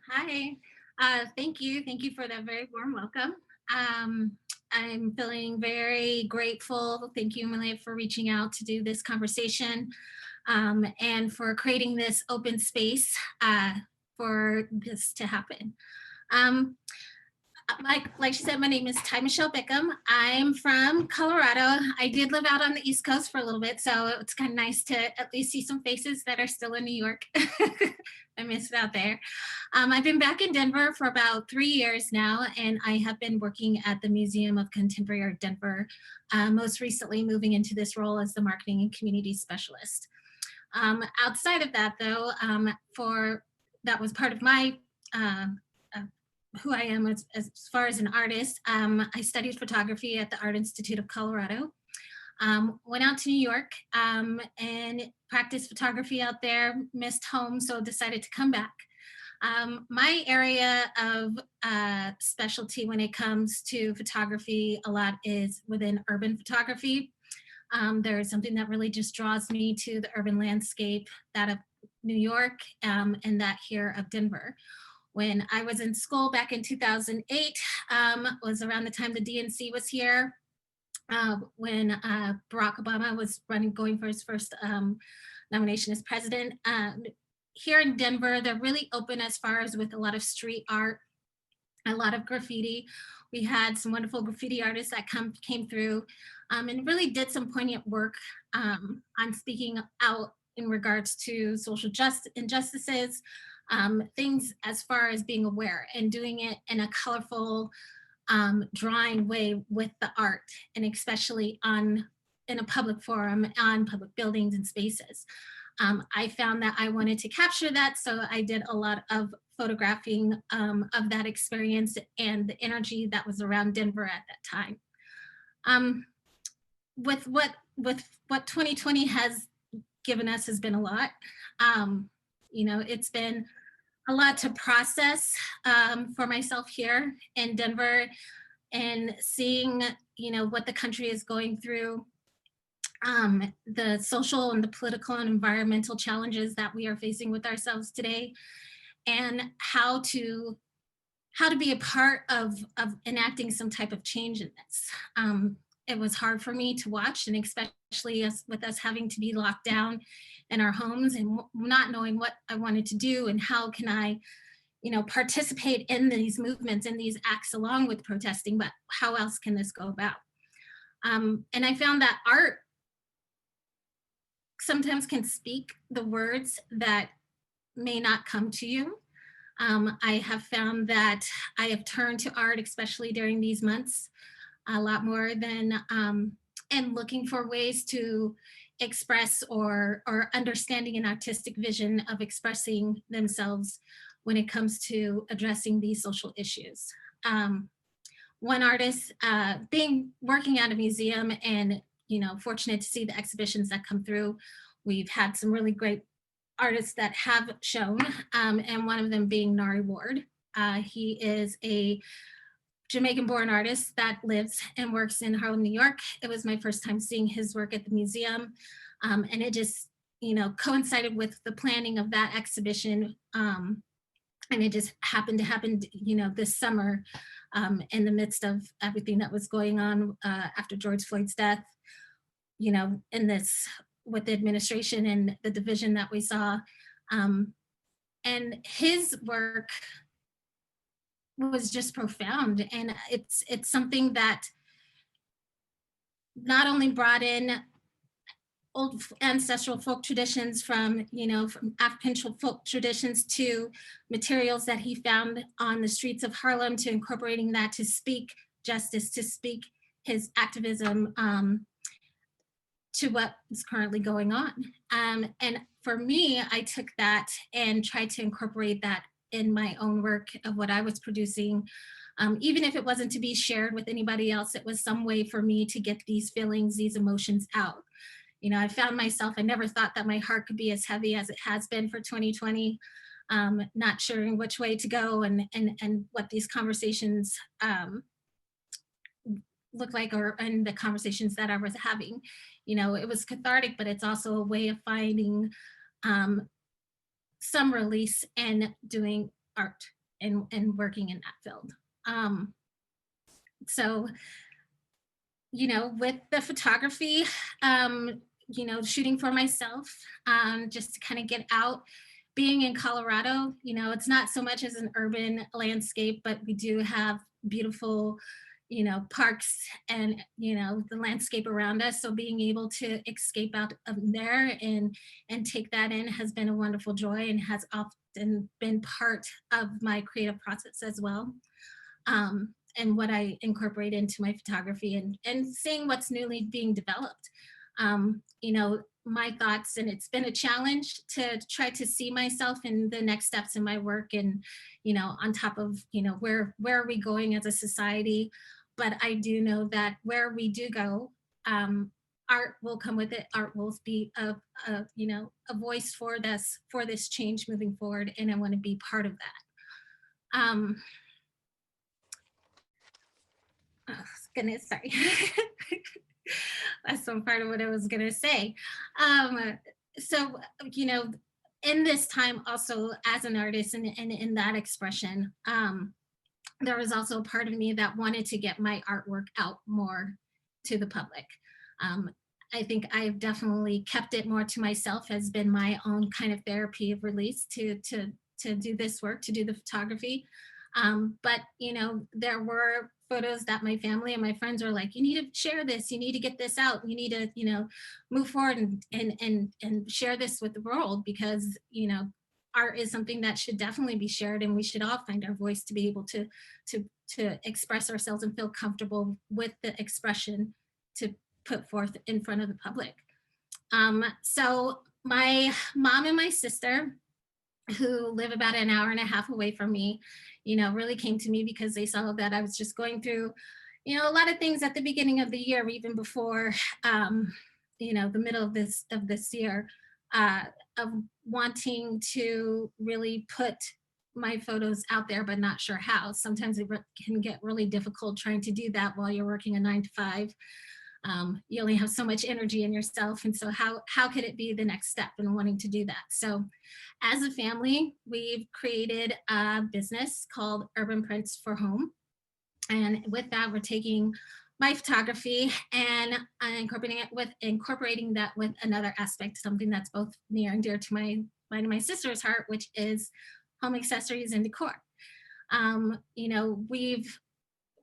Hi. Thank you. Thank you for that very warm welcome. I'm feeling very grateful. Thank you, Malia, for reaching out to do this conversation and for creating this open space for this to happen. Um, like she said, my name is Ty Michelle Bickham. I'm from Colorado. I did live out on the East Coast for a little bit, so it's kind of nice to at least see some faces that are still in New York. I miss it out there. I've been back in Denver for about 3 years now, and I have been working at the Museum of Contemporary Art Denver, most recently moving into this role as the marketing and community specialist. Outside of that, though, for that was part of my uh, uh, who I am as far as an artist. I studied photography at the Art Institute of Colorado. Went out to New York and practiced photography out there, missed home, so decided to come back. My area of specialty when it comes to photography a lot is within urban photography. There's something that really just draws me to the urban landscape, that of New York and that here of Denver. When I was in school back in 2008, was around the time the DNC was here, when Barack Obama was going for his first nomination as president. Here in Denver, they're really open as far as with a lot of street art, a lot of graffiti. We had some wonderful graffiti artists that came through and really did some poignant work on speaking out in regards to social injustices, things as far as being aware and doing it in a colorful, drawing way with the art, and especially on in a public forum, on public buildings and spaces. I found that I wanted to capture that, so I did a lot of photographing of that experience and the energy that was around Denver at that time. Um, with what 2020 has given us has been a lot. Um, it's been a lot to process for myself here in Denver, and seeing what the country is going through, the social and the political and environmental challenges that we are facing with ourselves today, and how to be a part of enacting some type of change in this. It was hard for me to watch, and especially with us having to be locked down in our homes and not knowing what I wanted to do and how can I participate in these movements and these acts along with protesting, but how else can this go about? And I found that art sometimes can speak the words that may not come to you. I have found that I have turned to art, especially during these months, a lot more than, and looking for ways to express or understanding an artistic vision of expressing themselves when it comes to addressing these social issues. One artist, being working at a museum and fortunate to see the exhibitions that come through, we've had some really great artists that have shown, and one of them being Nari Ward. He is a Jamaican born artist that lives and works in Harlem, New York. It was my first time seeing his work at the museum. And it just, coincided with the planning of that exhibition. And it just happened to happen, this summer, in the midst of everything that was going on after George Floyd's death, in this with the administration and the division that we saw. And his work was just profound, and it's something that not only brought in old ancestral folk traditions from African folk traditions to materials that he found on the streets of Harlem, to incorporating that to speak justice, to speak his activism, to what is currently going on. And for me, I took that and tried to incorporate that in my own work of what I was producing. Even if it wasn't to be shared with anybody else, it was some way for me to get these feelings, these emotions out. I found myself, I never thought that my heart could be as heavy as it has been for 2020, not sure which way to go and what these conversations look like, or and the conversations that I was having. It was cathartic, but it's also a way of finding some release and doing art. and working in that field. Um, so, with the photography, shooting for myself, just to kind of get out. Being in Colorado, it's not so much as an urban landscape, but we do have beautiful, parks and, the landscape around us. So being able to escape out of there and take that in has been a wonderful joy and has often been part of my creative process as well. And what I incorporate into my photography and seeing what's newly being developed. My thoughts, and it's been a challenge to try to see myself in the next steps in my work and, on top of, where are we going as a society? But I do know that where we do go, art will come with it. Art will be a voice for this change moving forward. And I want to be part of that. Oh, goodness, sorry. That's some part of what I was gonna say. So, in this time also as an artist and in that expression, there was also a part of me that wanted to get my artwork out more to the public. Um, I think I've definitely kept it more to myself, has been my own kind of therapy of release to do this work, to do the photography. But there were photos that my family and my friends are like, you need to share this, you need to get this out, you need to, move forward and share this with the world because, art is something that should definitely be shared and we should all find our voice to be able to express ourselves and feel comfortable with the expression to put forth in front of the public. So my mom and my sister, who live about an hour and a half away from me, really came to me because they saw that I was just going through, a lot of things at the beginning of the year, even before, the middle of this year, of wanting to really put my photos out there, but not sure how. Sometimes it can get really difficult trying to do that while you're working a 9 to 5. You only have so much energy in yourself, and so how could it be the next step in wanting to do that? So as a family, we've created a business called Urban Prints for Home, and with that we're taking my photography and incorporating that with another aspect, something that's both near and dear to my sister's heart, which is home accessories and decor.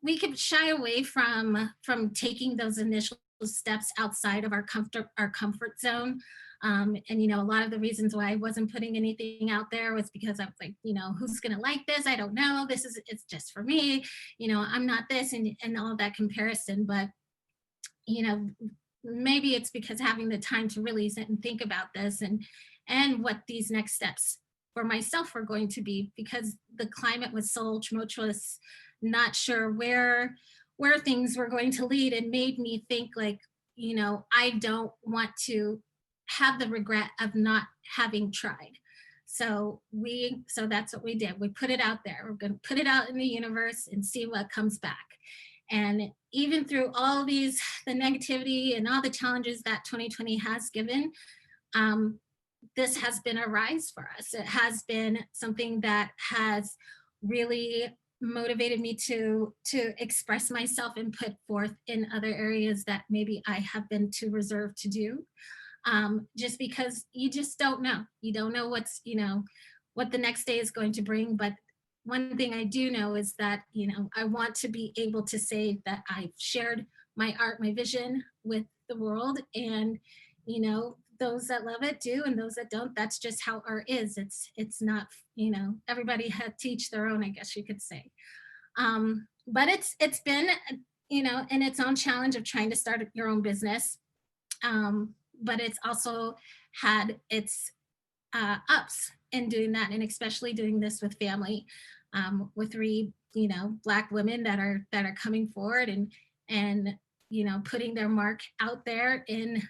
We could shy away from taking those initial steps outside of our comfort zone. And a lot of the reasons why I wasn't putting anything out there was because I was like, who's gonna like this? I don't know. It's just for me. I'm not this, and all of that comparison. But you know, maybe it's because having the time to really sit and think about this and what these next steps for myself were going to be, because the climate was so tumultuous, not sure where things were going to lead, and made me think like, I don't want to have the regret of not having tried. So that's what we did. We put it out there. We're going to put it out in the universe and see what comes back. And even through all the negativity and all the challenges that 2020 has given, this has been a rise for us. It has been something that has really motivated me to express myself and put forth in other areas that maybe I have been too reserved to do. Just because you just don't know. You don't know what the next day is going to bring. But one thing I do know is that, I want to be able to say that I've shared my art, my vision with the world. And, those that love it do, and those that don't, that's just how art is. It's not, everybody had to each their own, I guess you could say. But it's been, in its own challenge of trying to start your own business. But it's also had its ups in doing that, and especially doing this with family, with 3 Black women that are coming forward and putting their mark out there in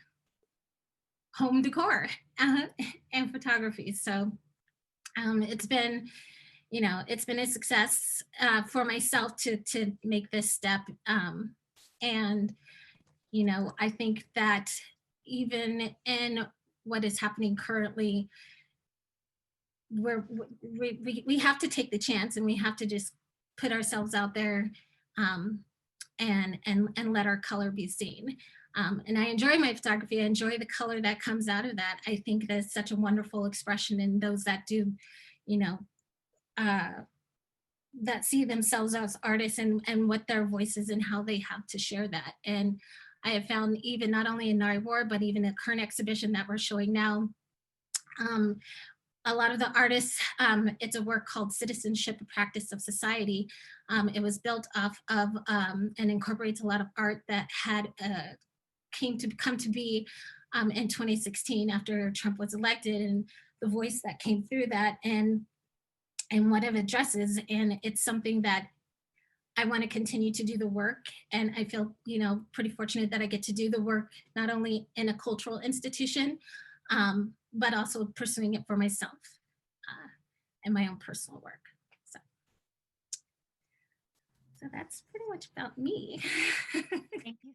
home decor and photography. So it's been it's been a success for myself to make this step, and I think that even in what is happening currently, we have to take the chance, and we have to just put ourselves out there, um, and let our color be seen. And I enjoy my photography. I enjoy the color that comes out of that. I think that's such a wonderful expression in those that do, you know, uh, that see themselves as artists, and what their voices and how they have to share that. And I have found, even not only in Nari War, but even the current exhibition that we're showing now, um, a lot of the artists, it's a work called Citizenship, a Practice of Society. It was built off of, and incorporates a lot of art that had come to be in 2016 after Trump was elected, and the voice that came through that, and what it addresses. And it's something that I want to continue to do the work. And I feel, pretty fortunate that I get to do the work not only in a cultural institution, but also pursuing it for myself, and my own personal work. So, so that's pretty much about me. Thank you